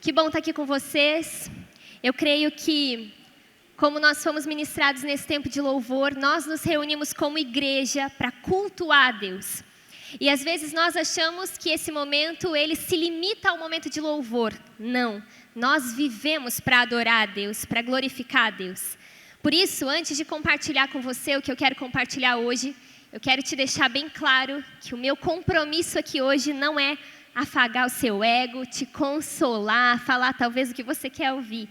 Que bom estar aqui com vocês. Eu creio que, como nós fomos ministrados nesse tempo de louvor, nós nos reunimos como igreja para cultuar a Deus. E às vezes nós achamos que esse momento, ele se limita ao momento de louvor. Não, nós vivemos para adorar a Deus, para glorificar a Deus. Por isso, antes de compartilhar com você o que eu quero compartilhar hoje, eu quero te deixar bem claro que o meu compromisso aqui hoje não é afagar o seu ego, te consolar, falar talvez o que você quer ouvir.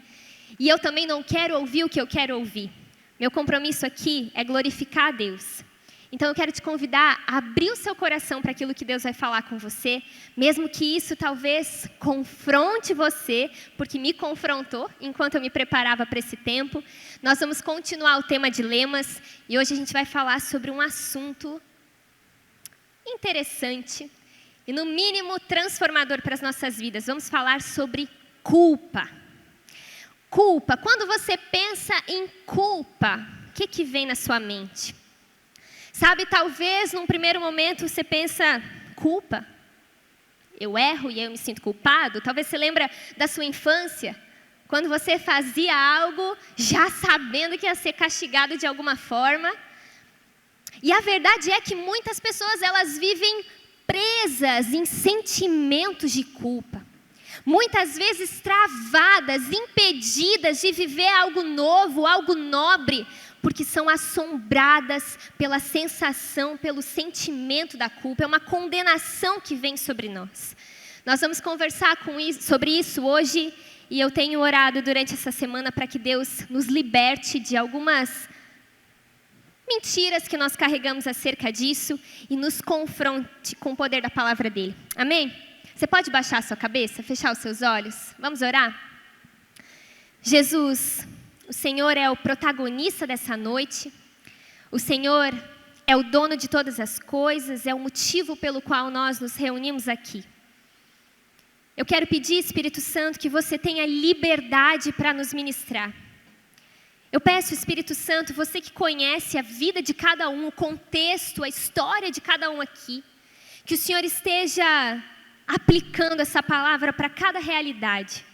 E eu também não quero ouvir o que eu quero ouvir. Meu compromisso aqui é glorificar a Deus. Então eu quero te convidar a abrir o seu coração para aquilo que Deus vai falar com você, mesmo que isso talvez confronte você, porque me confrontou enquanto eu me preparava para esse tempo. Nós vamos continuar o tema de lemas e hoje a gente vai falar sobre um assunto interessante e no mínimo transformador para as nossas vidas. Vamos falar sobre culpa. Culpa. Quando você pensa em culpa, o que vem na sua mente? Sabe, talvez num primeiro momento você pensa, culpa? Eu erro e eu me sinto culpado? Talvez você lembra da sua infância, quando você fazia algo já sabendo que ia ser castigado de alguma forma. E a verdade é que muitas pessoas, elas vivem presas em sentimentos de culpa. Muitas vezes travadas, impedidas de viver algo novo, algo nobre, porque são assombradas pela sensação, pelo sentimento da culpa. É uma condenação que vem sobre nós. Nós vamos conversar sobre isso hoje, e eu tenho orado durante essa semana para que Deus nos liberte de algumas mentiras que nós carregamos acerca disso e nos confronte com o poder da palavra dele. Amém? Você pode baixar a sua cabeça, fechar os seus olhos? Vamos orar? Jesus, o Senhor é o protagonista dessa noite. O Senhor é o dono de todas as coisas, é o motivo pelo qual nós nos reunimos aqui. Eu quero pedir, Espírito Santo, que você tenha liberdade para nos ministrar. Eu peço, Espírito Santo, você que conhece a vida de cada um, o contexto, a história de cada um aqui, que o Senhor esteja aplicando essa palavra para cada realidade.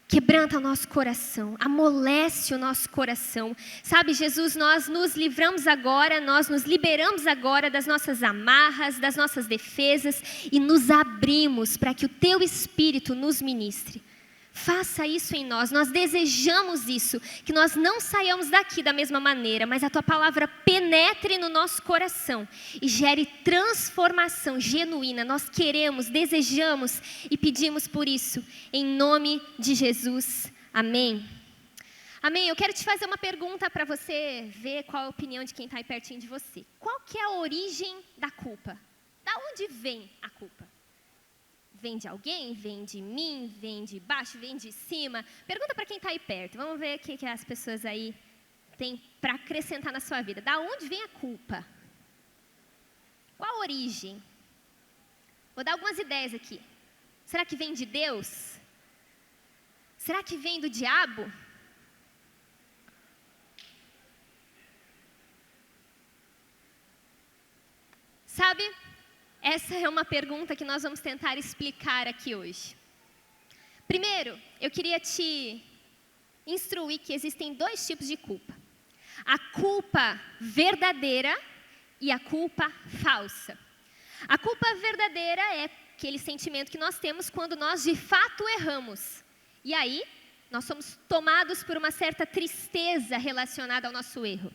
Quebranta o nosso coração, amolece o nosso coração. Sabe, Jesus, nós nos livramos agora, nós nos liberamos agora das nossas amarras, das nossas defesas e nos abrimos para que o Teu Espírito nos ministre. Faça isso em nós, nós desejamos isso, que nós não saiamos daqui da mesma maneira, mas a Tua palavra penetre no nosso coração e gere transformação genuína. Nós queremos, desejamos e pedimos por isso, em nome de Jesus. Amém. Amém. Eu quero te fazer uma pergunta para você ver qual a opinião de quem está aí pertinho de você. Qual que é a origem da culpa? Da onde vem a culpa? Vem de alguém? Vem de mim? Vem de baixo? Vem de cima? Pergunta para quem está aí perto. Vamos ver o que as pessoas aí têm para acrescentar na sua vida. Da onde vem a culpa? Qual a origem? Vou dar algumas ideias aqui. Será que vem de Deus? Será que vem do diabo? Sabe? Essa é uma pergunta que nós vamos tentar explicar aqui hoje. Primeiro, eu queria te instruir que existem dois tipos de culpa. A culpa verdadeira e a culpa falsa. A culpa verdadeira é aquele sentimento que nós temos quando nós de fato erramos. E aí, nós somos tomados por uma certa tristeza relacionada ao nosso erro.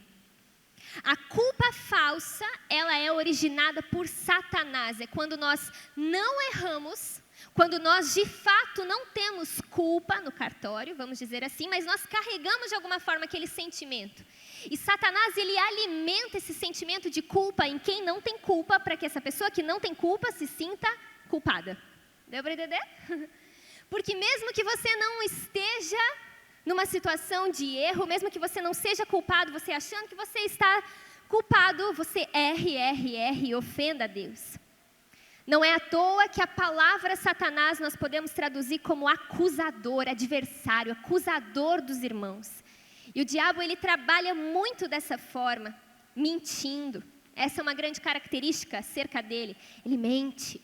A culpa falsa, ela é originada por Satanás. É quando nós não erramos, quando nós de fato não temos culpa no cartório, vamos dizer assim, mas nós carregamos de alguma forma aquele sentimento. E Satanás, ele alimenta esse sentimento de culpa em quem não tem culpa, para que essa pessoa que não tem culpa se sinta culpada. Deu para entender? Porque mesmo que você não esteja numa situação de erro, mesmo que você não seja culpado, você achando que você está culpado, você erre e ofenda a Deus. Não é à toa que a palavra Satanás nós podemos traduzir como acusador, adversário, acusador dos irmãos. E o diabo, ele trabalha muito dessa forma, mentindo. Essa é uma grande característica acerca dele. Ele mente.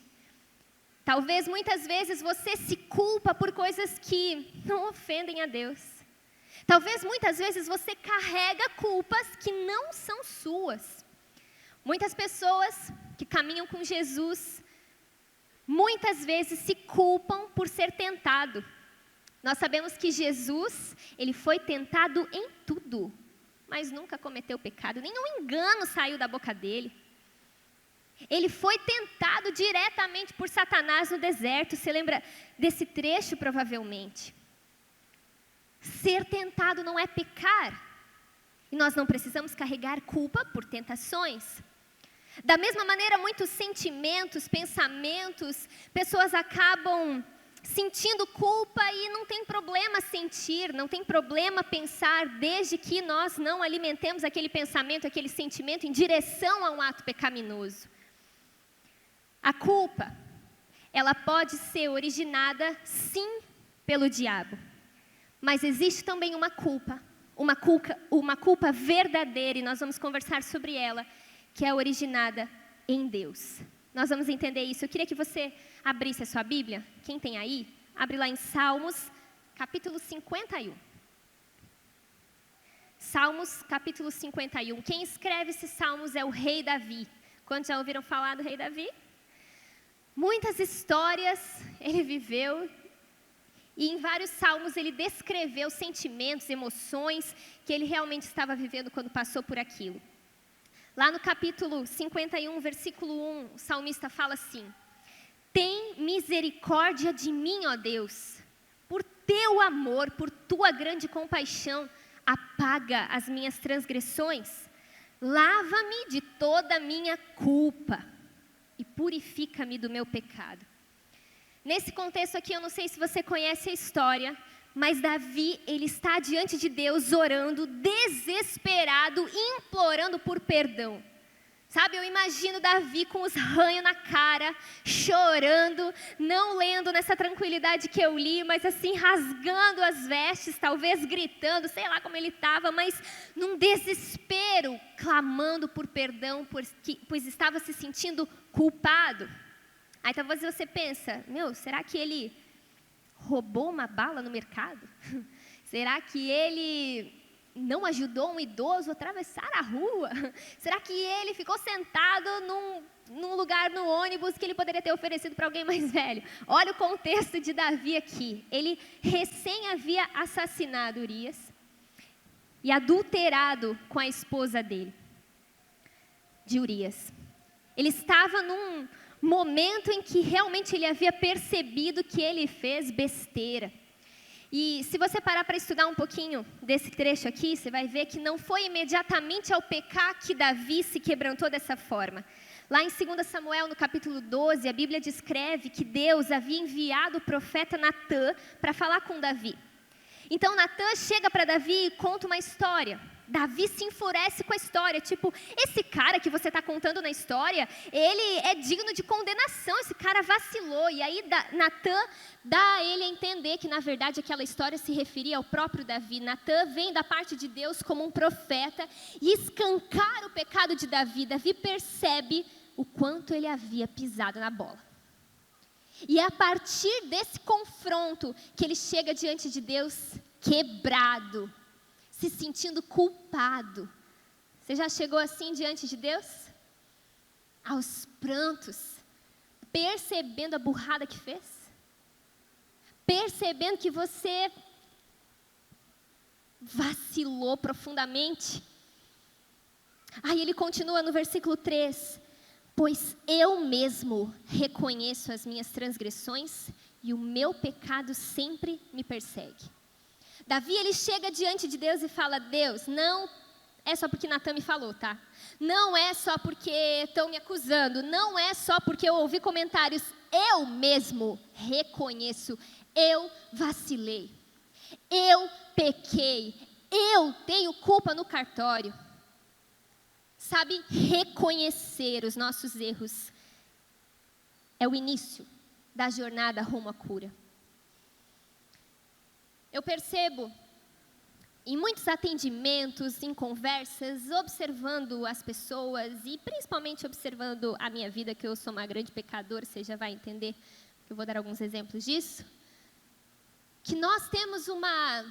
Talvez muitas vezes você se culpa por coisas que não ofendem a Deus. Talvez muitas vezes você carrega culpas que não são suas. Muitas pessoas que caminham com Jesus, muitas vezes se culpam por ser tentado. Nós sabemos que Jesus, ele foi tentado em tudo, mas nunca cometeu pecado. Nenhum engano saiu da boca dele. Ele foi tentado diretamente por Satanás no deserto. Você lembra desse trecho, provavelmente? Ser tentado não é pecar. E nós não precisamos carregar culpa por tentações. Da mesma maneira, muitos sentimentos, pensamentos, pessoas acabam sentindo culpa e não tem problema sentir, não tem problema pensar, desde que nós não alimentemos aquele pensamento, aquele sentimento em direção a um ato pecaminoso. A culpa, ela pode ser originada, sim, pelo diabo. Mas existe também uma culpa verdadeira, e nós vamos conversar sobre ela, que é originada em Deus. Nós vamos entender isso. Eu queria que você abrisse a sua Bíblia. Quem tem aí? Abre lá em Salmos, capítulo 51. Salmos, capítulo 51. Quem escreve esses salmos é o rei Davi. Quantos já ouviram falar do rei Davi? Muitas histórias ele viveu, e em vários salmos ele descreveu sentimentos, emoções que ele realmente estava vivendo quando passou por aquilo. Lá no capítulo 51, versículo 1, o salmista fala assim: tem misericórdia de mim, ó Deus, por teu amor, por tua grande compaixão, apaga as minhas transgressões, lava-me de toda a minha culpa e purifica-me do meu pecado. Nesse contexto aqui, eu não sei se você conhece a história, mas Davi, ele está diante de Deus orando, desesperado, implorando por perdão. Sabe, eu imagino Davi com os ranhos na cara, chorando, não lendo nessa tranquilidade que eu li, mas assim, rasgando as vestes, talvez gritando, sei lá como ele estava, mas num desespero, clamando por perdão, pois estava se sentindo culpado. Aí talvez você pensa, será que ele roubou uma bala no mercado? Será que ele não ajudou um idoso a atravessar a rua? Será que ele ficou sentado num lugar no ônibus que ele poderia ter oferecido para alguém mais velho? Olha o contexto de Davi aqui. Ele recém havia assassinado Urias e adulterado com a esposa dele, de Urias. Ele estava num momento em que realmente ele havia percebido que ele fez besteira. E se você parar para estudar um pouquinho desse trecho aqui, você vai ver que não foi imediatamente ao pecar que Davi se quebrantou dessa forma. Lá em 2 Samuel, no capítulo 12, a Bíblia descreve que Deus havia enviado o profeta Natã para falar com Davi. Então Natã chega para Davi e conta uma história. Davi se enfurece com a história, tipo, esse cara que você está contando na história, ele é digno de condenação, esse cara vacilou. E aí Natã dá a ele a entender que na verdade aquela história se referia ao próprio Davi. Natã vem da parte de Deus como um profeta e escancara o pecado de Davi. Davi percebe o quanto ele havia pisado na bola. E é a partir desse confronto que ele chega diante de Deus quebrado, se sentindo culpado. Você já chegou assim diante de Deus? Aos prantos, percebendo a burrada que fez? Percebendo que você vacilou profundamente? Aí ele continua no versículo 3: pois eu mesmo reconheço as minhas transgressões e o meu pecado sempre me persegue. Davi, ele chega diante de Deus e fala: Deus, não é só porque Natã me falou, tá? Não é só porque estão me acusando, não é só porque eu ouvi comentários, eu mesmo reconheço, eu vacilei, eu pequei, eu tenho culpa no cartório. Sabe, reconhecer os nossos erros é o início da jornada rumo à cura. Eu percebo em muitos atendimentos, em conversas, observando as pessoas e principalmente observando a minha vida, que eu sou uma grande pecadora, você já vai entender eu vou dar alguns exemplos disso, que nós temos uma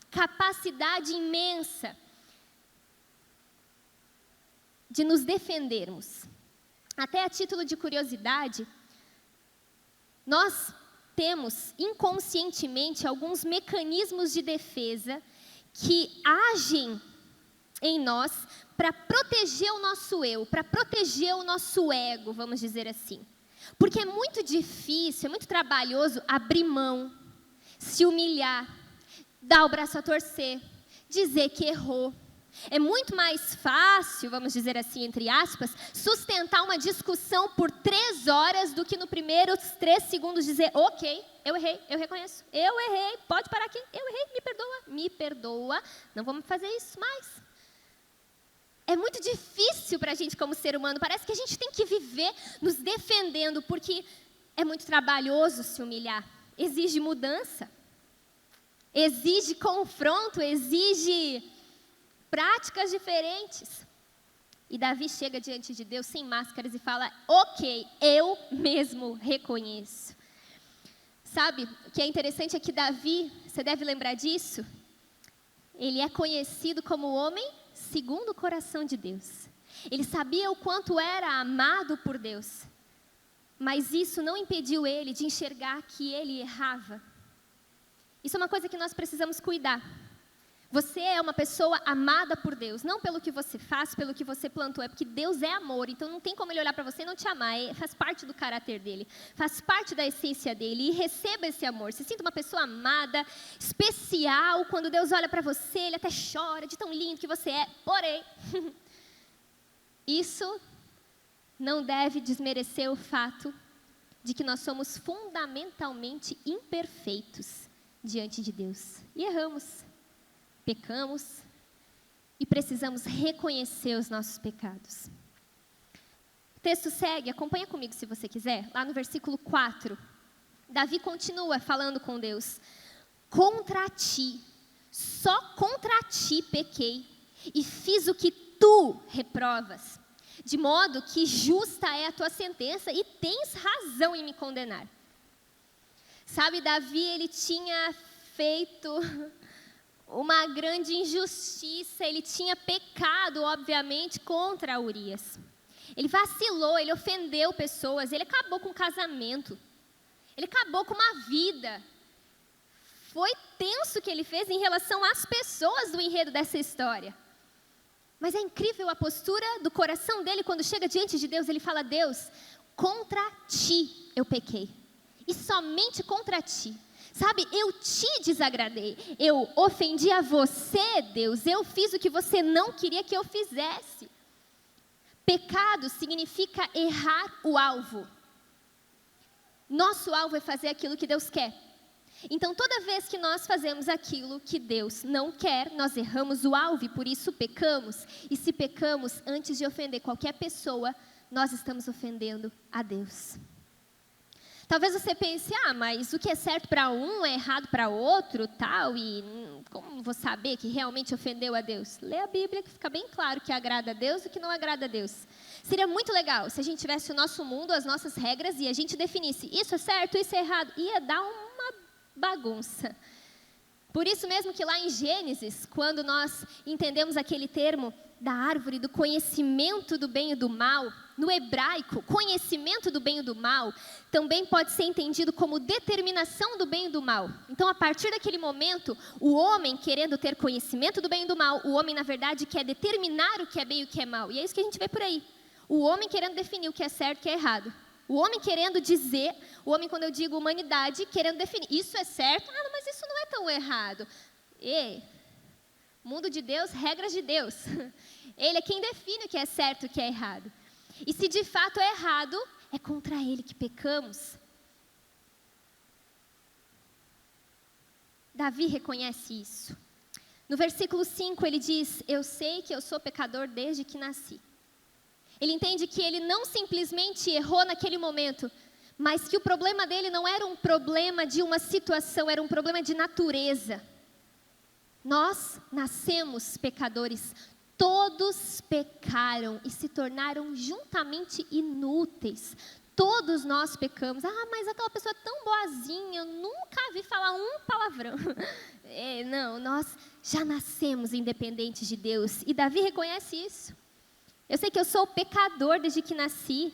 capacidade imensa de nos defendermos. Até a título de curiosidade, nós temos inconscientemente alguns mecanismos de defesa que agem em nós para proteger o nosso eu, para proteger o nosso ego, vamos dizer assim. Porque é muito difícil, é muito trabalhoso abrir mão, se humilhar, dar o braço a torcer, dizer que errou. É muito mais fácil, vamos dizer assim, entre aspas, sustentar uma discussão por 3 horas do que no primeiros 3 segundos dizer, ok, eu errei, eu reconheço, eu errei, pode parar aqui, eu errei, me perdoa, não vamos fazer isso mais. É muito difícil para a gente como ser humano, parece que a gente tem que viver nos defendendo, porque é muito trabalhoso se humilhar, exige mudança, exige confronto, exige práticas diferentes. E Davi chega diante de Deus sem máscaras e fala, ok, eu mesmo reconheço. Sabe, o que é interessante é que Davi, você deve lembrar disso, ele é conhecido como o homem segundo o coração de Deus. Ele sabia o quanto era amado por Deus, mas isso não impediu ele de enxergar que ele errava. Isso é uma coisa que nós precisamos cuidar. Você é uma pessoa amada por Deus, não pelo que você faz, pelo que você plantou, é porque Deus é amor, então não tem como Ele olhar para você e não te amar, faz parte do caráter dEle, faz parte da essência dEle, e receba esse amor, se sinta uma pessoa amada, especial, quando Deus olha para você, Ele até chora de tão lindo que você é, porém, isso não deve desmerecer o fato de que nós somos fundamentalmente imperfeitos diante de Deus, e erramos. Pecamos e precisamos reconhecer os nossos pecados. O texto segue, acompanha comigo se você quiser, lá no versículo 4. Davi continua falando com Deus. Contra ti, só contra ti pequei e fiz o que tu reprovas, de modo que justa é a tua sentença e tens razão em me condenar. Sabe, Davi, ele tinha feito uma grande injustiça, ele tinha pecado, obviamente, contra Urias. Ele vacilou, ele ofendeu pessoas, ele acabou com o casamento, ele acabou com uma vida. Foi tenso o que ele fez em relação às pessoas do enredo dessa história. Mas é incrível a postura do coração dele quando chega diante de Deus, ele fala, Deus, contra ti eu pequei, e somente contra ti. Sabe, eu te desagradei, eu ofendi a você, Deus, eu fiz o que você não queria que eu fizesse. Pecado significa errar o alvo. Nosso alvo é fazer aquilo que Deus quer. Então, toda vez que nós fazemos aquilo que Deus não quer, nós erramos o alvo e por isso pecamos. E se pecamos, antes de ofender qualquer pessoa, nós estamos ofendendo a Deus. Talvez você pense, mas o que é certo para um é errado para outro, tal, e como vou saber que realmente ofendeu a Deus? Lê a Bíblia que fica bem claro que agrada a Deus e que não agrada a Deus. Seria muito legal se a gente tivesse o nosso mundo, as nossas regras, e a gente definisse, isso é certo, isso é errado, ia dar uma bagunça. Por isso mesmo que lá em Gênesis, quando nós entendemos aquele termo da árvore do conhecimento do bem e do mal, no hebraico, conhecimento do bem e do mal, também pode ser entendido como determinação do bem e do mal. Então, a partir daquele momento, o homem querendo ter conhecimento do bem e do mal, o homem, na verdade, quer determinar o que é bem e o que é mal. E é isso que a gente vê por aí. O homem querendo definir o que é certo e o que é errado. O homem querendo dizer, o homem, quando eu digo humanidade, querendo definir, isso é certo, mas isso não é tão errado. Mundo de Deus, regras de Deus. Ele é quem define o que é certo e o que é errado. E se de fato é errado, é contra Ele que pecamos. Davi reconhece isso. No versículo 5 ele diz, eu sei que eu sou pecador desde que nasci. Ele entende que ele não simplesmente errou naquele momento, mas que o problema dele não era um problema de uma situação, era um problema de natureza. Nós nascemos pecadores, todos pecaram e se tornaram juntamente inúteis. Todos nós pecamos. Mas aquela pessoa é tão boazinha, eu nunca vi falar um palavrão. Não, nós já nascemos independentes de Deus. E Davi reconhece isso. Eu sei que eu sou pecador desde que nasci.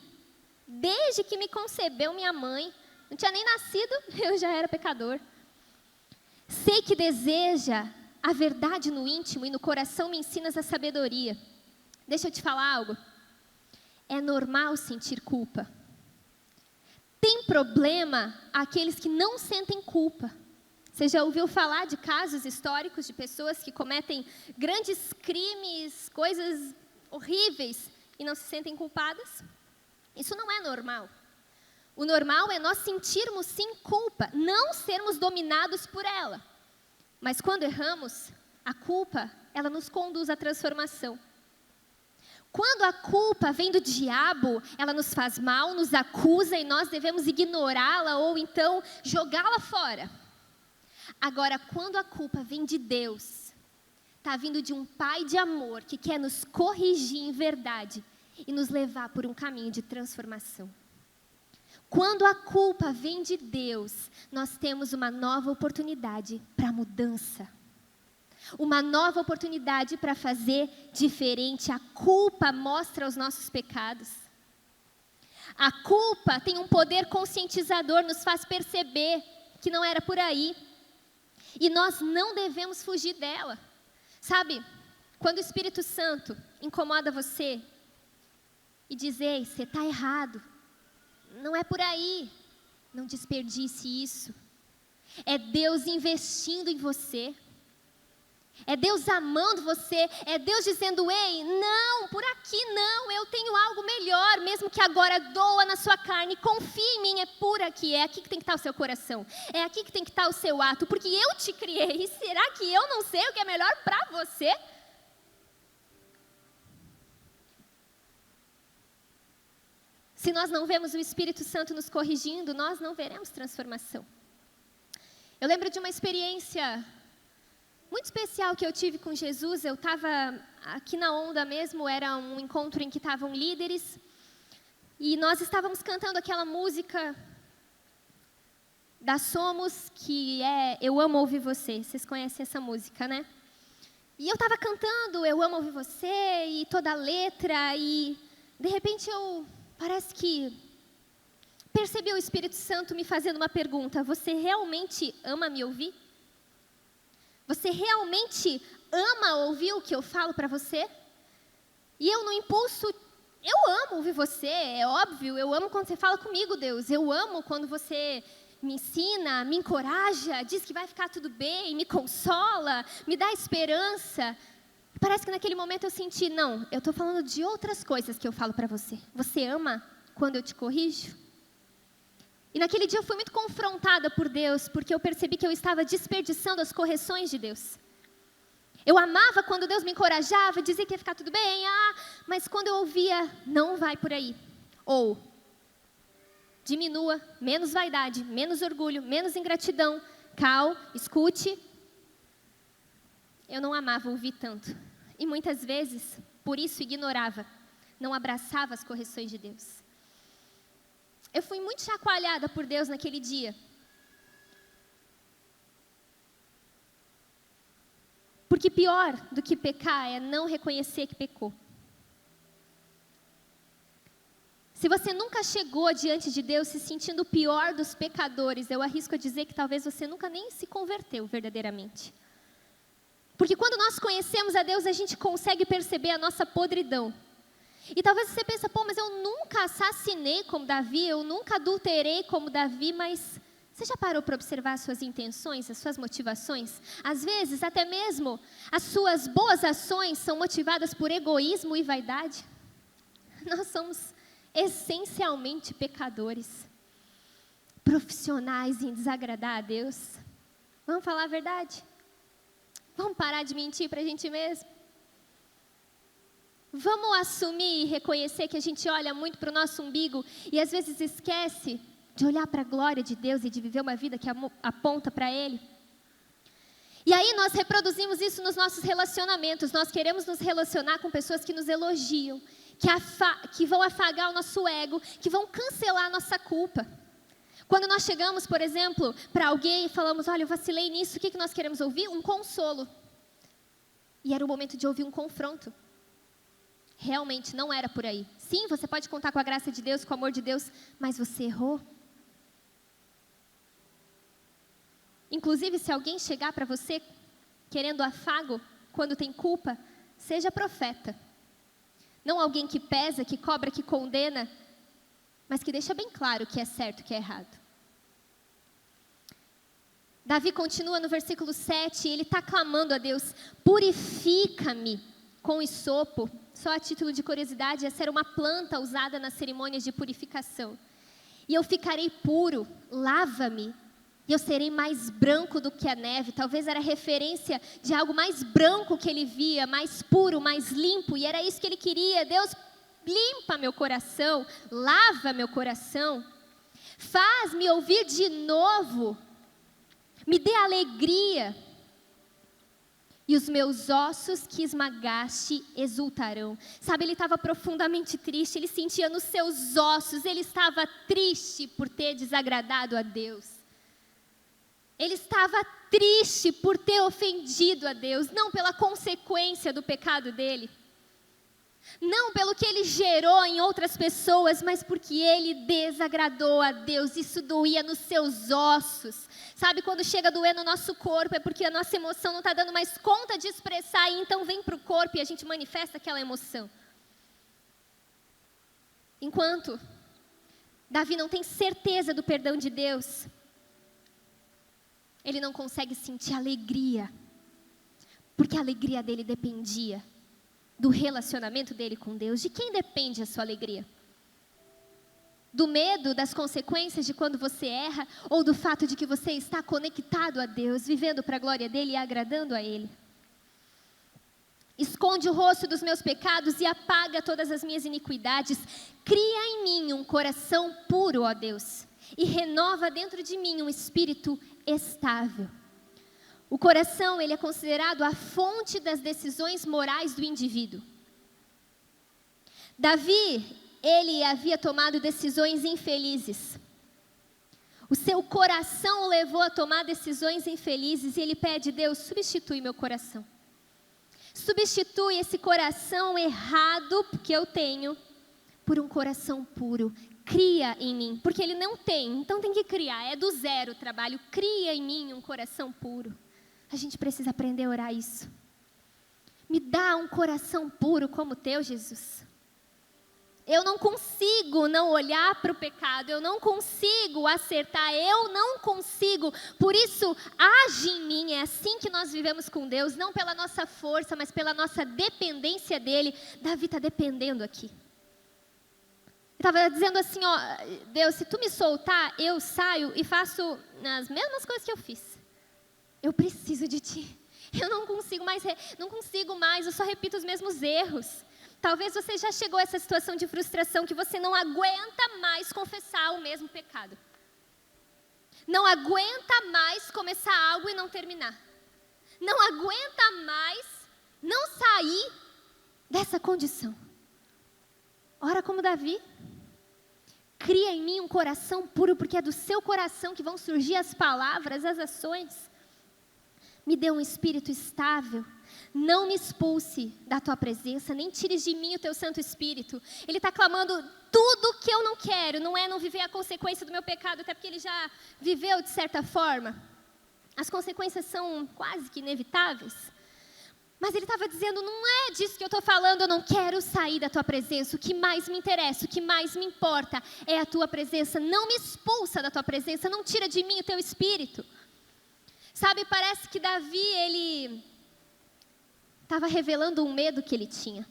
Desde que me concebeu minha mãe. Não tinha nem nascido, eu já era pecador. Sei que deseja a verdade no íntimo e no coração me ensinas a sabedoria. Deixa eu te falar algo. É normal sentir culpa. Tem problema aqueles que não sentem culpa. Você já ouviu falar de casos históricos de pessoas que cometem grandes crimes, coisas horríveis e não se sentem culpadas? Isso não é normal. O normal é nós sentirmos sim culpa, não sermos dominados por ela. Mas quando erramos, a culpa, ela nos conduz à transformação. Quando a culpa vem do diabo, ela nos faz mal, nos acusa e nós devemos ignorá-la ou então jogá-la fora. Agora, quando a culpa vem de Deus, está vindo de um Pai de amor que quer nos corrigir em verdade e nos levar por um caminho de transformação. Quando a culpa vem de Deus, nós temos uma nova oportunidade para mudança. Uma nova oportunidade para fazer diferente. A culpa mostra os nossos pecados. A culpa tem um poder conscientizador, nos faz perceber que não era por aí. E nós não devemos fugir dela. Sabe, quando o Espírito Santo incomoda você e diz, ei, você está errado. Não é por aí. Não desperdice isso. É Deus investindo em você. É Deus amando você, é Deus dizendo, ei, não, por aqui não, eu tenho algo melhor, mesmo que agora doa na sua carne, confie em mim, é por aqui, é aqui que tem que estar o seu coração, é aqui que tem que estar o seu ato, porque eu te criei, e será que eu não sei o que é melhor para você? Se nós não vemos o Espírito Santo nos corrigindo, nós não veremos transformação. Eu lembro de uma experiência muito especial que eu tive com Jesus. Eu estava aqui na Onda mesmo, era um encontro em que estavam líderes, e nós estávamos cantando aquela música da Somos, que é Eu Amo Ouvir Você. Vocês conhecem essa música, né? E eu estava cantando Eu Amo Ouvir Você, e toda a letra, e de repente parece que percebi o Espírito Santo me fazendo uma pergunta, você realmente ama me ouvir? Você realmente ama ouvir o que eu falo para você? E eu, no impulso, eu amo ouvir você, é óbvio. Eu amo quando você fala comigo, Deus. Eu amo quando você me ensina, me encoraja, diz que vai ficar tudo bem, me consola, me dá esperança. Parece que naquele momento eu senti, não, eu estou falando de outras coisas que eu falo para você. Você ama quando eu te corrijo? E naquele dia eu fui muito confrontada por Deus, porque eu percebi que eu estava desperdiçando as correções de Deus. Eu amava quando Deus me encorajava, dizia que ia ficar tudo bem, mas quando eu ouvia, não vai por aí. Ou, diminua, menos vaidade, menos orgulho, menos ingratidão, escute. Eu não amava ouvir tanto. E muitas vezes, por isso ignorava, não abraçava as correções de Deus. Eu fui muito chacoalhada por Deus naquele dia. Porque pior do que pecar é não reconhecer que pecou. Se você nunca chegou diante de Deus se sentindo o pior dos pecadores, eu arrisco a dizer que talvez você nunca nem se converteu verdadeiramente. Porque quando nós conhecemos a Deus, a gente consegue perceber a nossa podridão. E talvez você pense, mas eu nunca assassinei como Davi, eu nunca adulterei como Davi, mas você já parou para observar as suas intenções, as suas motivações? Às vezes, até mesmo, as suas boas ações são motivadas por egoísmo e vaidade. Nós somos essencialmente pecadores, profissionais em desagradar a Deus. Vamos falar a verdade? Vamos parar de mentir para a gente mesmo? Vamos assumir e reconhecer que a gente olha muito para o nosso umbigo e às vezes esquece de olhar para a glória de Deus e de viver uma vida que aponta para Ele? E aí nós reproduzimos isso nos nossos relacionamentos. Nós queremos nos relacionar com pessoas que nos elogiam, que vão afagar o nosso ego, que vão cancelar a nossa culpa. Quando nós chegamos, por exemplo, para alguém e falamos, olha, eu vacilei nisso, o que nós queremos ouvir? Um consolo. E era o momento de ouvir um confronto. Realmente não era por aí. Sim, você pode contar com a graça de Deus, com o amor de Deus, mas você errou. Inclusive, se alguém chegar para você querendo afago quando tem culpa, seja profeta. Não alguém que pesa, que cobra, que condena, mas que deixa bem claro o que é certo e o que é errado. Davi continua no versículo 7, ele está clamando a Deus, purifica-me com hisopo. Só a título de curiosidade, essa era uma planta usada nas cerimônias de purificação. E eu ficarei puro, lava-me, e eu serei mais branco do que a neve. Talvez era referência de algo mais branco que ele via, mais puro, mais limpo, e era isso que ele queria. Deus, limpa meu coração, lava meu coração, faz-me ouvir de novo, me dê alegria, e os meus ossos que esmagaste exultarão. Sabe, ele estava profundamente triste, ele sentia nos seus ossos, ele estava triste por ter desagradado a Deus. Ele estava triste por ter ofendido a Deus, não pela consequência do pecado dele, não pelo que ele gerou em outras pessoas, mas porque ele desagradou a Deus. Isso doía nos seus ossos. Sabe, quando chega a doer no nosso corpo, é porque a nossa emoção não está dando mais conta de expressar, e então vem para o corpo e a gente manifesta aquela emoção. Enquanto Davi não tem certeza do perdão de Deus, ele não consegue sentir alegria, porque a alegria dele dependia do relacionamento dele com Deus. De quem depende a sua alegria? Do medo das consequências de quando você erra, ou do fato de que você está conectado a Deus, vivendo para a glória dele e agradando a Ele? Esconde o rosto dos meus pecados e apaga todas as minhas iniquidades. Cria em mim um coração puro, ó Deus, e renova dentro de mim um espírito estável. O coração, ele é considerado a fonte das decisões morais do indivíduo. Davi, ele havia tomado decisões infelizes. O seu coração o levou a tomar decisões infelizes, e ele pede: Deus, substitui meu coração. Substitui esse coração errado que eu tenho por um coração puro. Cria em mim, porque ele não tem, então tem que criar, é do zero o trabalho. Cria em mim um coração puro. A gente precisa aprender a orar isso. Me dá um coração puro como o teu, Jesus. Eu não consigo não olhar para o pecado, eu não consigo acertar, eu não consigo. Por isso, age em mim. É assim que nós vivemos com Deus, não pela nossa força, mas pela nossa dependência dEle. Davi está dependendo aqui. Estava dizendo assim, ó, Deus, se tu me soltar, eu saio e faço as mesmas coisas que eu fiz. Eu preciso de ti. Eu não consigo mais, eu só repito os mesmos erros. Talvez você já chegou a essa situação de frustração que você não aguenta mais confessar o mesmo pecado. Não aguenta mais começar algo e não terminar. Não aguenta mais não sair dessa condição. Ora como Davi. Cria em mim um coração puro, porque é do seu coração que vão surgir as palavras, as ações. Me dê um espírito estável. Não me expulse da tua presença, nem tires de mim o teu Santo Espírito. Ele está clamando tudo que eu não quero, não é não viver a consequência do meu pecado, até porque ele já viveu de certa forma. As consequências são quase que inevitáveis. Mas ele estava dizendo, não é disso que eu estou falando, eu não quero sair da tua presença. O que mais me interessa, o que mais me importa é a tua presença. Não me expulsa da tua presença, não tira de mim o teu Espírito. Sabe, parece que Davi, ele estava revelando um medo que ele tinha.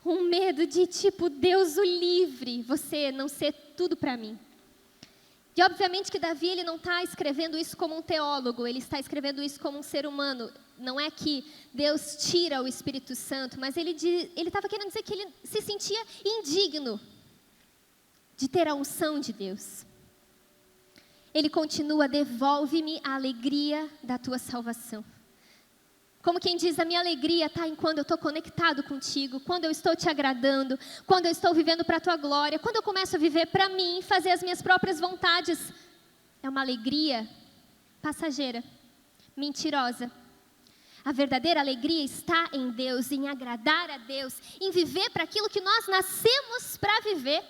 Um medo de tipo, Deus o livre, você não ser tudo para mim. E obviamente que Davi, ele não está escrevendo isso como um teólogo, ele está escrevendo isso como um ser humano. Não é que Deus tira o Espírito Santo, mas ele estava querendo dizer que ele se sentia indigno de ter a unção de Deus. Ele continua, devolve-me a alegria da tua salvação. Como quem diz, a minha alegria está em quando eu estou conectado contigo, quando eu estou te agradando, quando eu estou vivendo para a tua glória, quando eu começo a viver para mim, fazer as minhas próprias vontades. É uma alegria passageira, mentirosa. A verdadeira alegria está em Deus, em agradar a Deus, em viver para aquilo que nós nascemos para viver.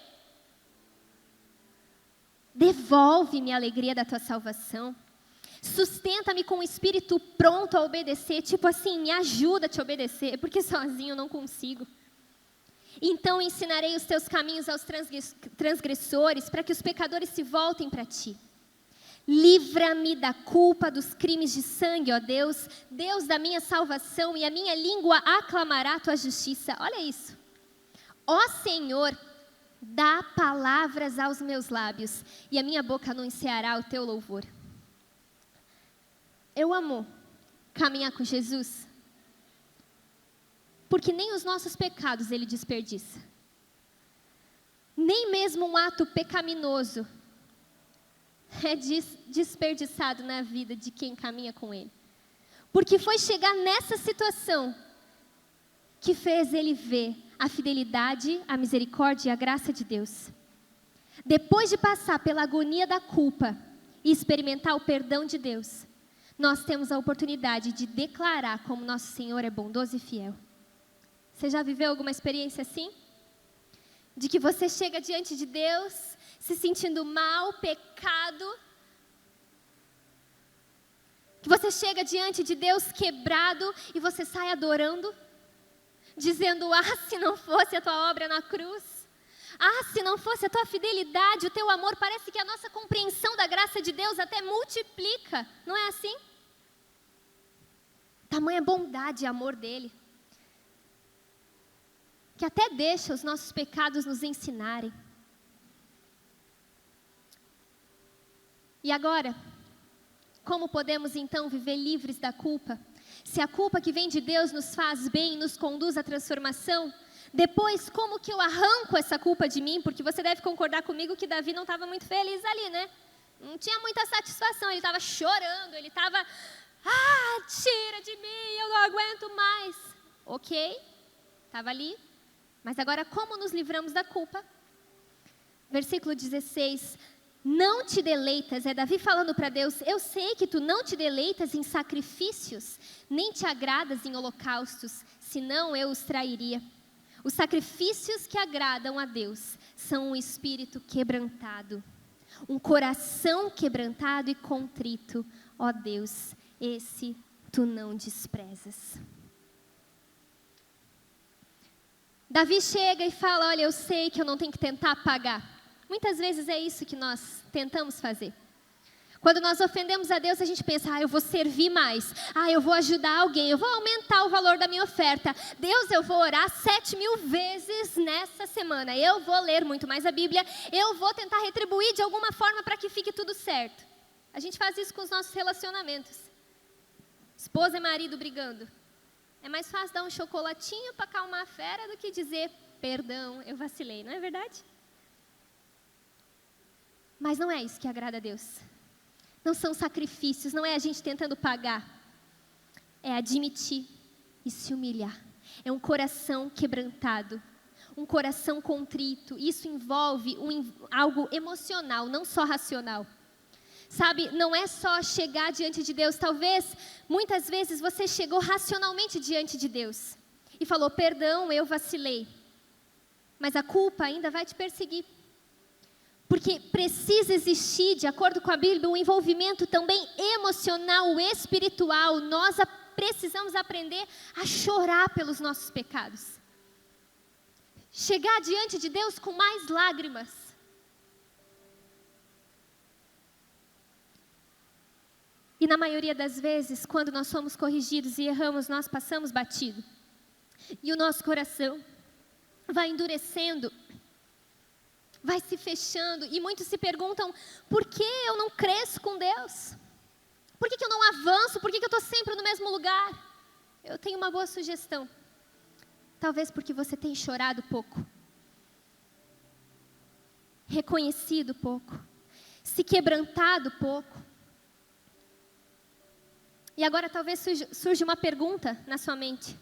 Devolve-me a alegria da tua salvação. Sustenta-me com o espírito pronto a obedecer. Tipo assim, me ajuda a te obedecer, porque sozinho eu não consigo. Então ensinarei os teus caminhos aos transgressores, para que os pecadores se voltem para ti. Livra-me da culpa dos crimes de sangue, ó Deus, Deus da minha salvação, e a minha língua aclamará a tua justiça. Olha isso. Ó Senhor, dá palavras aos meus lábios, e a minha boca anunciará o teu louvor. Eu amo caminhar com Jesus, porque nem os nossos pecados Ele desperdiça. Nem mesmo um ato pecaminoso é desperdiçado na vida de quem caminha com Ele. Porque foi chegar nessa situação que fez Ele ver a fidelidade, a misericórdia e a graça de Deus. Depois de passar pela agonia da culpa e experimentar o perdão de Deus, nós temos a oportunidade de declarar como nosso Senhor é bondoso e fiel. Você já viveu alguma experiência assim? De que você chega diante de Deus, se sentindo mal, pecado. Que você chega diante de Deus quebrado e você sai adorando. Dizendo, se não fosse a tua obra na cruz. Se não fosse a tua fidelidade, o teu amor, parece que a nossa compreensão da graça de Deus até multiplica. Não é assim? Tamanha bondade e amor dele. Que até deixa os nossos pecados nos ensinarem. E agora, como podemos então viver livres da culpa? Se a culpa que vem de Deus nos faz bem, nos conduz à transformação, depois como que eu arranco essa culpa de mim? Porque você deve concordar comigo que Davi não estava muito feliz ali, né? Não tinha muita satisfação, ele estava chorando, ele estava, tira de mim, eu não aguento mais. Ok, estava ali. Mas agora como nos livramos da culpa? Versículo 16, não te deleitas, é Davi falando para Deus, eu sei que tu não te deleitas em sacrifícios, nem te agradas em holocaustos, senão eu os trairia. Os sacrifícios que agradam a Deus são um espírito quebrantado, um coração quebrantado e contrito. Ó Deus, esse tu não desprezas. Davi chega e fala, olha, eu sei que eu não tenho que tentar pagar. Muitas vezes é isso que nós tentamos fazer. Quando nós ofendemos a Deus, a gente pensa, eu vou servir mais. Eu vou ajudar alguém, eu vou aumentar o valor da minha oferta. Deus, eu vou orar 7.000 vezes nessa semana. Eu vou ler muito mais a Bíblia. Eu vou tentar retribuir de alguma forma para que fique tudo certo. A gente faz isso com os nossos relacionamentos. Esposa e marido brigando. É mais fácil dar um chocolatinho para acalmar a fera do que dizer, perdão, eu vacilei, não é verdade? Mas não é isso que agrada a Deus. Não são sacrifícios, não é a gente tentando pagar. É admitir e se humilhar. É um coração quebrantado, um coração contrito. Isso envolve algo emocional, não só racional. Sabe, não é só chegar diante de Deus. Talvez, muitas vezes, você chegou racionalmente diante de Deus. E falou, perdão, eu vacilei. Mas a culpa ainda vai te perseguir. Porque precisa existir, de acordo com a Bíblia, um envolvimento também emocional, espiritual. Nós precisamos aprender a chorar pelos nossos pecados. Chegar diante de Deus com mais lágrimas. E na maioria das vezes, quando nós somos corrigidos e erramos, nós passamos batido. E o nosso coração vai endurecendo, vai se fechando. E muitos se perguntam, por que eu não cresço com Deus? Por que eu não avanço? Por que eu estou sempre no mesmo lugar? Eu tenho uma boa sugestão. Talvez porque você tem chorado pouco. Reconhecido pouco. Se quebrantado pouco. E agora talvez surja uma pergunta na sua mente.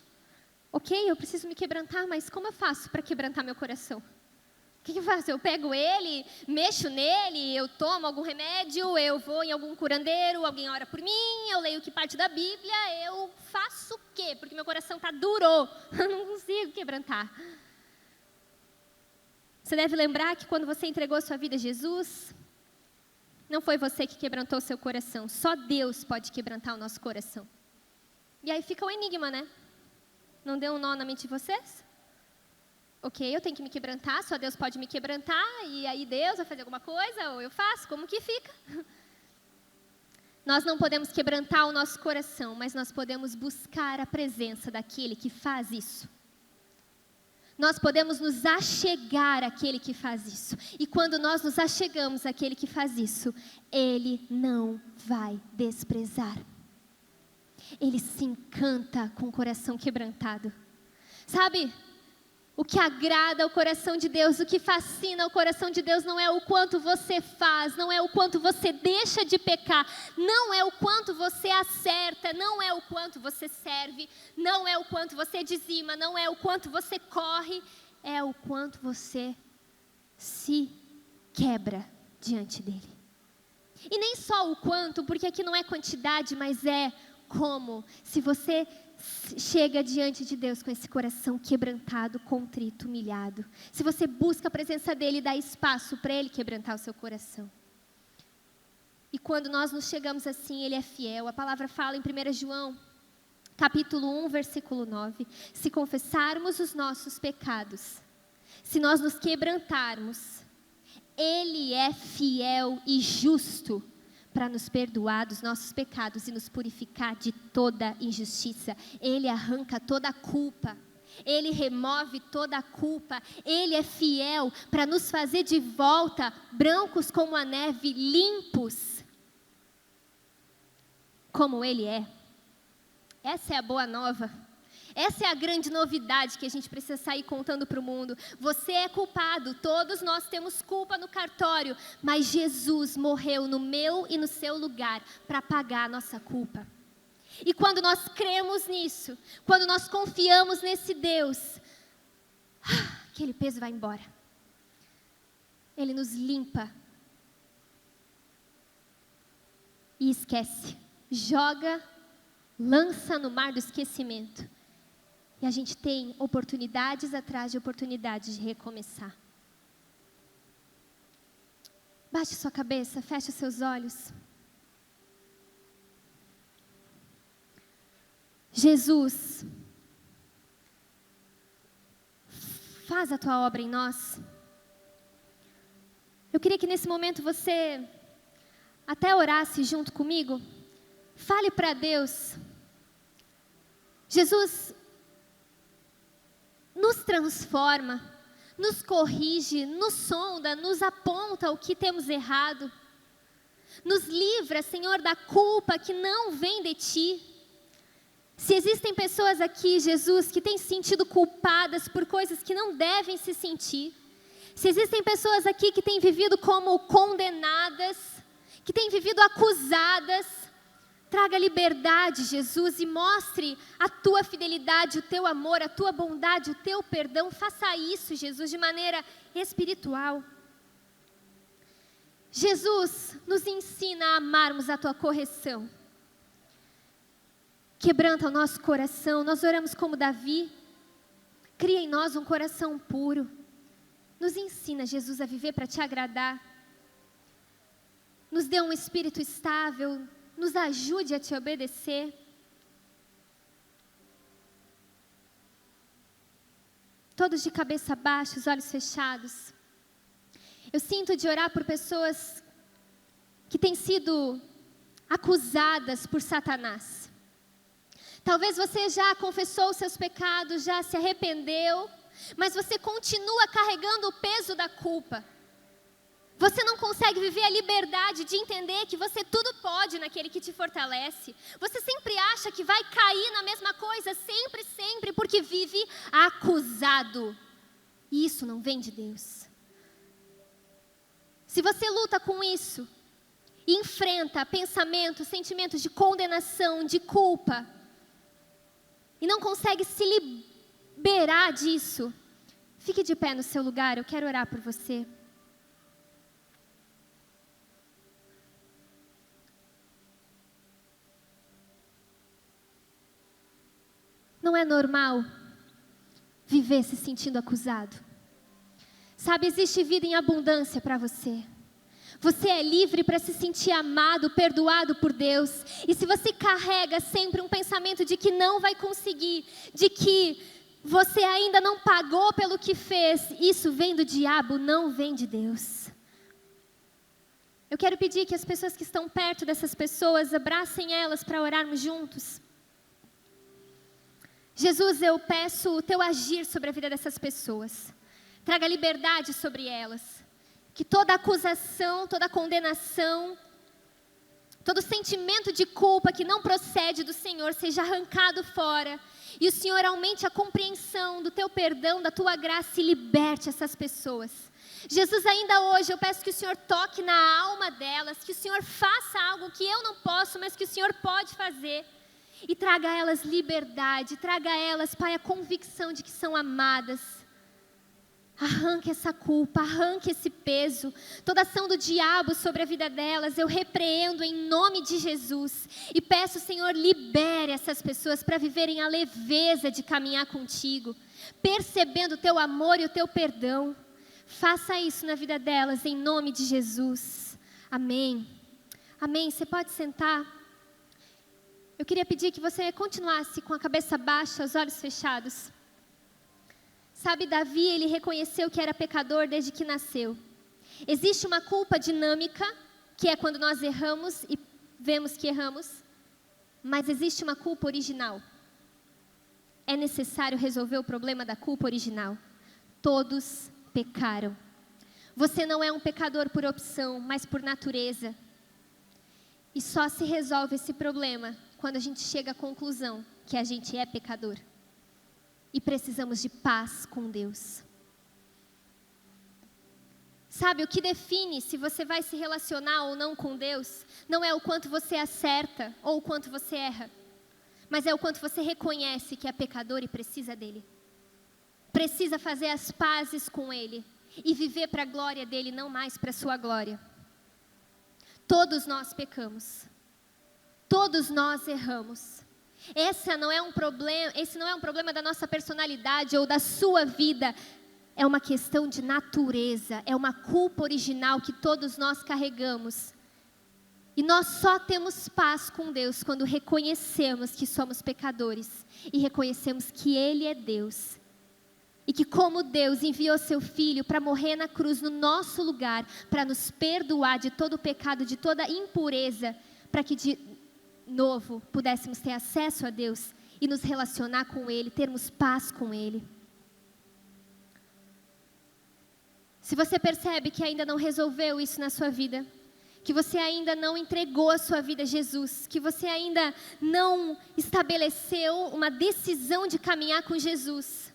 Ok, eu preciso me quebrantar, mas como eu faço para quebrantar meu coração? O que eu faço? Eu pego ele, mexo nele, eu tomo algum remédio, eu vou em algum curandeiro, alguém ora por mim, eu leio que parte da Bíblia, eu faço o quê? Porque meu coração está duro, eu não consigo quebrantar. Você deve lembrar que quando você entregou sua vida a Jesus, não foi você que quebrantou seu coração, só Deus pode quebrantar o nosso coração. E aí fica o enigma, né? Não deu um nó na mente de vocês? Ok, eu tenho que me quebrantar, só Deus pode me quebrantar, e aí Deus vai fazer alguma coisa, ou eu faço, como que fica? Nós não podemos quebrantar o nosso coração, mas nós podemos buscar a presença daquele que faz isso. Nós podemos nos achegar àquele que faz isso. E quando nós nos achegamos àquele que faz isso, Ele não vai desprezar. Ele se encanta com o coração quebrantado. Sabe, o que agrada ao coração de Deus, o que fascina o coração de Deus não é o quanto você faz, não é o quanto você deixa de pecar, não é o quanto você acerta, não é o quanto você serve, não é o quanto você dizima, não é o quanto você corre, é o quanto você se quebra diante dele. E nem só o quanto, porque aqui não é quantidade, mas é como. Se você chega diante de Deus com esse coração quebrantado, contrito, humilhado. Se você busca a presença dEle e dá espaço para Ele quebrantar o seu coração. E quando nós nos chegamos assim, Ele é fiel. A palavra fala em 1 João, capítulo 1, versículo 9. Se confessarmos os nossos pecados, se nós nos quebrantarmos, Ele é fiel e justo para nos perdoar dos nossos pecados e nos purificar de toda injustiça. Ele arranca toda a culpa. Ele remove toda a culpa. Ele é fiel para nos fazer de volta brancos como a neve, limpos como Ele é. Essa é a boa nova. Essa é a grande novidade que a gente precisa sair contando para o mundo. Você é culpado, todos nós temos culpa no cartório, mas Jesus morreu no meu e no seu lugar para pagar a nossa culpa. E quando nós cremos nisso, quando nós confiamos nesse Deus, aquele peso vai embora. Ele nos limpa e esquece, joga, lança no mar do esquecimento. E a gente tem oportunidades atrás de oportunidades de recomeçar. Baixe sua cabeça, feche os seus olhos. Jesus, faz a tua obra em nós. Eu queria que nesse momento você até orasse junto comigo. Fale para Deus. Jesus, nos transforma, nos corrige, nos sonda, nos aponta o que temos errado. Nos livra, Senhor, da culpa que não vem de Ti. Se existem pessoas aqui, Jesus, que têm se sentido culpadas por coisas que não devem se sentir. Se existem pessoas aqui que têm vivido como condenadas, que têm vivido acusadas, traga liberdade, Jesus, e mostre a Tua fidelidade, o Teu amor, a Tua bondade, o Teu perdão. Faça isso, Jesus, de maneira espiritual. Jesus, nos ensina a amarmos a Tua correção. Quebranta o nosso coração. Nós oramos como Davi. Cria em nós um coração puro. Nos ensina, Jesus, a viver para Te agradar. Nos dê um espírito estável. Nos ajude a Te obedecer. Todos de cabeça baixa, os olhos fechados. Eu sinto de orar por pessoas que têm sido acusadas por Satanás. Talvez você já confessou os seus pecados, já se arrependeu, mas você continua carregando o peso da culpa. Você não consegue viver a liberdade de entender que você tudo pode naquele que te fortalece. Você sempre acha que vai cair na mesma coisa, sempre, porque vive acusado. E isso não vem de Deus. Se você luta com isso, e enfrenta pensamentos, sentimentos de condenação, de culpa, e não consegue se liberar disso, fique de pé no seu lugar, eu quero orar por você. Não é normal viver se sentindo acusado. Sabe, existe vida em abundância para você. Você é livre para se sentir amado, perdoado por Deus. E se você carrega sempre um pensamento de que não vai conseguir, de que você ainda não pagou pelo que fez, isso vem do diabo, não vem de Deus. Eu quero pedir que as pessoas que estão perto dessas pessoas, abracem elas para orarmos juntos. Jesus, eu peço o teu agir sobre a vida dessas pessoas. Traga liberdade sobre elas. Que toda acusação, toda condenação, todo sentimento de culpa que não procede do Senhor seja arrancado fora. E o Senhor aumente a compreensão do teu perdão, da tua graça e liberte essas pessoas. Jesus, ainda hoje eu peço que o Senhor toque na alma delas, que o Senhor faça algo que eu não posso, mas que o Senhor pode fazer. E traga a elas liberdade, traga a elas, Pai, a convicção de que são amadas. Arranque essa culpa, arranque esse peso, toda ação do diabo sobre a vida delas, eu repreendo em nome de Jesus. E peço, Senhor, libere essas pessoas para viverem a leveza de caminhar contigo, percebendo o teu amor e o teu perdão. Faça isso na vida delas, em nome de Jesus. Amém. Amém. Você pode sentar. Eu queria pedir que você continuasse com a cabeça baixa, os olhos fechados. Sabe, Davi, ele reconheceu que era pecador desde que nasceu. Existe uma culpa dinâmica, que é quando nós erramos e vemos que erramos. Mas existe uma culpa original. É necessário resolver o problema da culpa original. Todos pecaram. Você não é um pecador por opção, mas por natureza. E só se resolve esse problema quando a gente chega à conclusão que a gente é pecador. E precisamos de paz com Deus. Sabe, o que define se você vai se relacionar ou não com Deus, não é o quanto você acerta ou o quanto você erra, mas é o quanto você reconhece que é pecador e precisa dEle. Precisa fazer as pazes com Ele e viver para a glória dEle, não mais para a sua glória. Todos nós pecamos. Todos nós erramos. Esse não é um problema da nossa personalidade ou da sua vida. É uma questão de natureza. É uma culpa original que todos nós carregamos. E nós só temos paz com Deus quando reconhecemos que somos pecadores. E reconhecemos que Ele é Deus. E que como Deus enviou seu Filho para morrer na cruz no nosso lugar, para nos perdoar de todo o pecado, de toda impureza, para que de novo pudéssemos ter acesso a Deus e nos relacionar com Ele, termos paz com Ele. Se você percebe que ainda não resolveu isso na sua vida, que você ainda não entregou a sua vida a Jesus, que você ainda não estabeleceu uma decisão de caminhar com Jesus,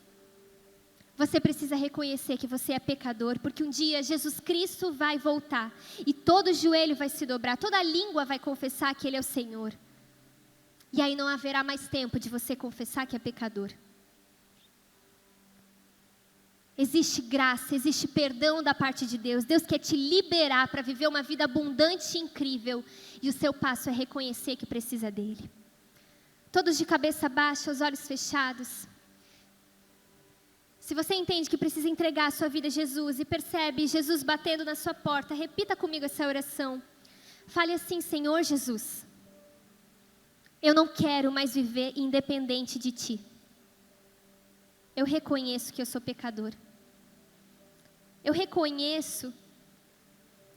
você precisa reconhecer que você é pecador, porque um dia Jesus Cristo vai voltar e todo joelho vai se dobrar, toda língua vai confessar que Ele é o Senhor. E aí não haverá mais tempo de você confessar que é pecador. Existe graça, existe perdão da parte de Deus. Deus quer te liberar para viver uma vida abundante e incrível. E o seu passo é reconhecer que precisa dEle. Todos de cabeça baixa, os olhos fechados. Se você entende que precisa entregar a sua vida a Jesus e percebe Jesus batendo na sua porta, repita comigo essa oração. Fale assim: Senhor Jesus, eu não quero mais viver independente de Ti. Eu reconheço que eu sou pecador. Eu reconheço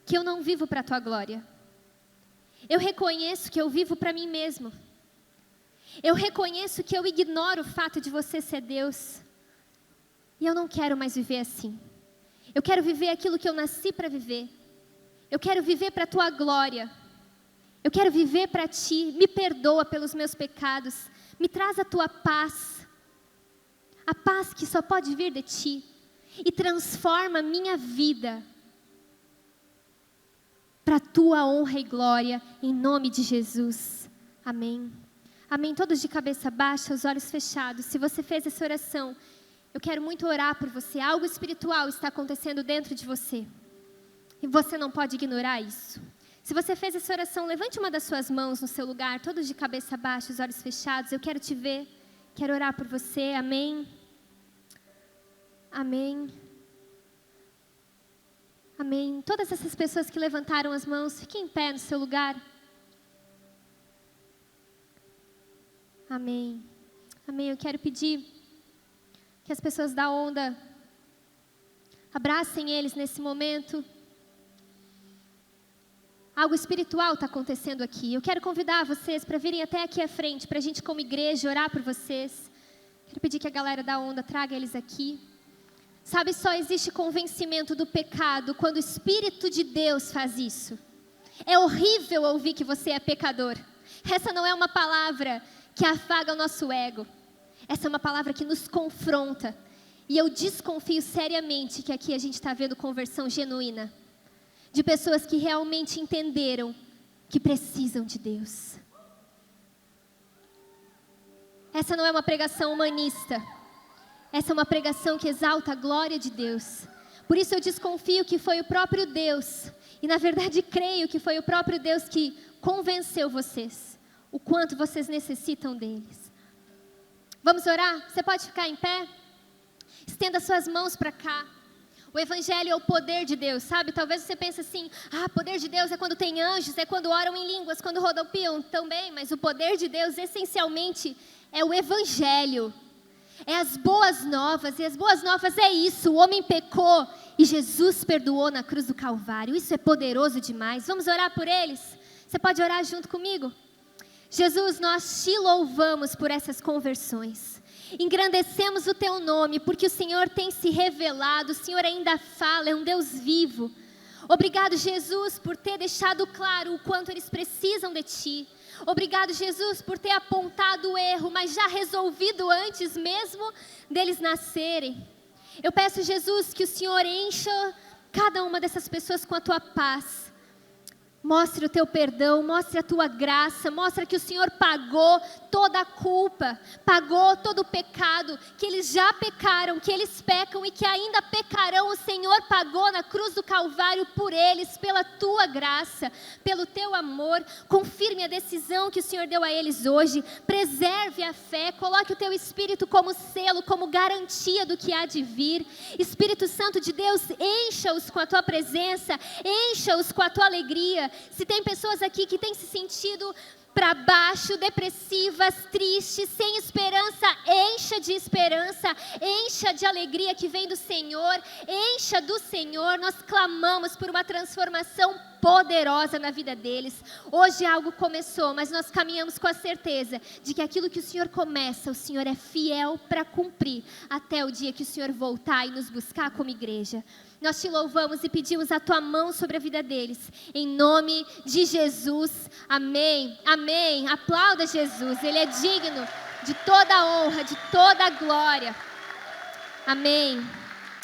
que eu não vivo para a Tua glória. Eu reconheço que eu vivo para mim mesmo. Eu reconheço que eu ignoro o fato de você ser Deus. E eu não quero mais viver assim. Eu quero viver aquilo que eu nasci para viver. Eu quero viver para a Tua glória. Eu quero viver para Ti. Me perdoa pelos meus pecados. Me traz a Tua paz. A paz que só pode vir de Ti. E transforma a minha vida. para a tua honra e glória, em nome de Jesus. Amém. Amém. Todos de cabeça baixa, os olhos fechados. Se você fez essa oração, eu quero muito orar por você. Algo espiritual está acontecendo dentro de você. E você não pode ignorar isso. Se você fez essa oração, levante uma das suas mãos no seu lugar, todos de cabeça baixa, os olhos fechados. Eu quero te ver, quero orar por você. Amém. Amém. Amém. Todas essas pessoas que levantaram as mãos, fiquem em pé no seu lugar. Amém. Amém. Eu quero pedir que as pessoas da onda abracem eles nesse momento. Algo espiritual está acontecendo aqui. Eu quero convidar vocês para virem até aqui à frente, para a gente como igreja orar por vocês. Quero pedir que a galera da onda traga eles aqui. Sabe, só existe convencimento do pecado quando o Espírito de Deus faz isso. É horrível ouvir que você é pecador. Essa não é uma palavra que afaga o nosso ego. Essa é uma palavra que nos confronta. E eu desconfio seriamente que aqui a gente está vendo conversão genuína. De pessoas que realmente entenderam que precisam de Deus. Essa não é uma pregação humanista. Essa é uma pregação que exalta a glória de Deus. Por isso eu desconfio que foi o próprio Deus. E na verdade creio que foi o próprio Deus que convenceu vocês. O quanto vocês necessitam deles. Vamos orar? Você pode ficar em pé? Estenda suas mãos para cá. O Evangelho é o poder de Deus, sabe? Talvez você pense assim, poder de Deus é quando tem anjos, é quando oram em línguas, quando rodopiam também. Mas o poder de Deus, essencialmente, é o Evangelho. É as boas novas, e as boas novas é isso. O homem pecou e Jesus perdoou na cruz do Calvário. Isso é poderoso demais. Vamos orar por eles? Você pode orar junto comigo? Jesus, nós te louvamos por essas conversões. Engrandecemos o teu nome, porque o Senhor tem se revelado, o Senhor ainda fala, é um Deus vivo. Obrigado, Jesus, por ter deixado claro o quanto eles precisam de ti. Obrigado, Jesus, por ter apontado o erro, mas já resolvido antes mesmo deles nascerem. Eu peço, Jesus, que o Senhor encha cada uma dessas pessoas com a tua paz. Mostre o teu perdão, mostre a tua graça, mostra que o Senhor pagou toda a culpa, pagou todo o pecado, que eles já pecaram, que eles pecam e que ainda pecarão. O Senhor pagou na cruz do Calvário por eles, pela tua graça, pelo teu amor. Confirme a decisão que o Senhor deu a eles hoje, preserve a fé, coloque o teu Espírito como selo, como garantia do que há de vir. Espírito Santo de Deus, encha-os com a tua presença, encha-os com a tua alegria. Se tem pessoas aqui que têm se sentido para baixo, depressivas, tristes, sem esperança, encha de esperança, encha de alegria que vem do Senhor, encha do Senhor. Nós clamamos por uma transformação poderosa na vida deles. Hoje algo começou, mas nós caminhamos com a certeza de que aquilo que o Senhor começa, o Senhor é fiel para cumprir, até o dia que o Senhor voltar e nos buscar como igreja. Nós te louvamos e pedimos a tua mão sobre a vida deles, em nome de Jesus, amém, amém. Aplauda Jesus, Ele é digno de toda a honra, de toda a glória, amém,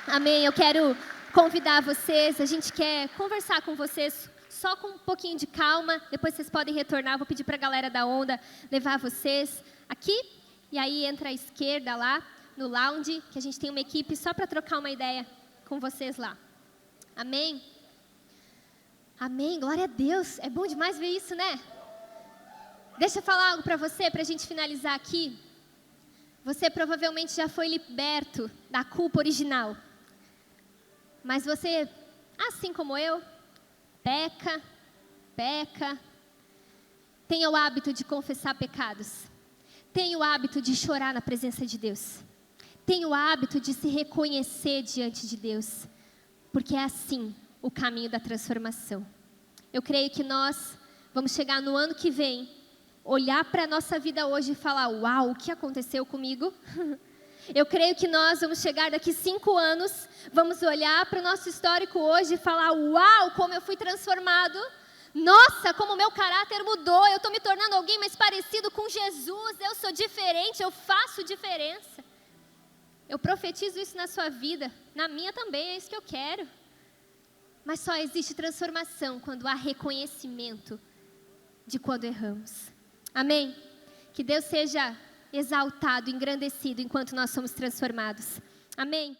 amém. Eu quero convidar vocês, a gente quer conversar com vocês, só com um pouquinho de calma, depois vocês podem retornar. Vou pedir para a galera da onda levar vocês aqui, e aí entra à esquerda lá, no lounge, que a gente tem uma equipe só para trocar uma ideia com vocês lá, amém? Amém, glória a Deus, é bom demais ver isso, né? Deixa eu falar algo para você, para a gente finalizar aqui. Você provavelmente já foi liberto da culpa original, mas você, assim como eu, peca, tenha o hábito de confessar pecados, tenha o hábito de chorar na presença de Deus, tenha o hábito de se reconhecer diante de Deus, porque é assim o caminho da transformação. Eu creio que nós vamos chegar no ano que vem, olhar para a nossa vida hoje e falar, uau, o que aconteceu comigo? Eu creio que nós vamos chegar daqui 5 anos, vamos olhar para o nosso histórico hoje e falar, uau, como eu fui transformado. Nossa, como o meu caráter mudou, eu estou me tornando alguém mais parecido com Jesus, eu sou diferente, eu faço diferença. Eu profetizo isso na sua vida, na minha também, é isso que eu quero. Mas só existe transformação quando há reconhecimento de quando erramos. Amém? Que Deus seja exaltado, engrandecido enquanto nós somos transformados. Amém?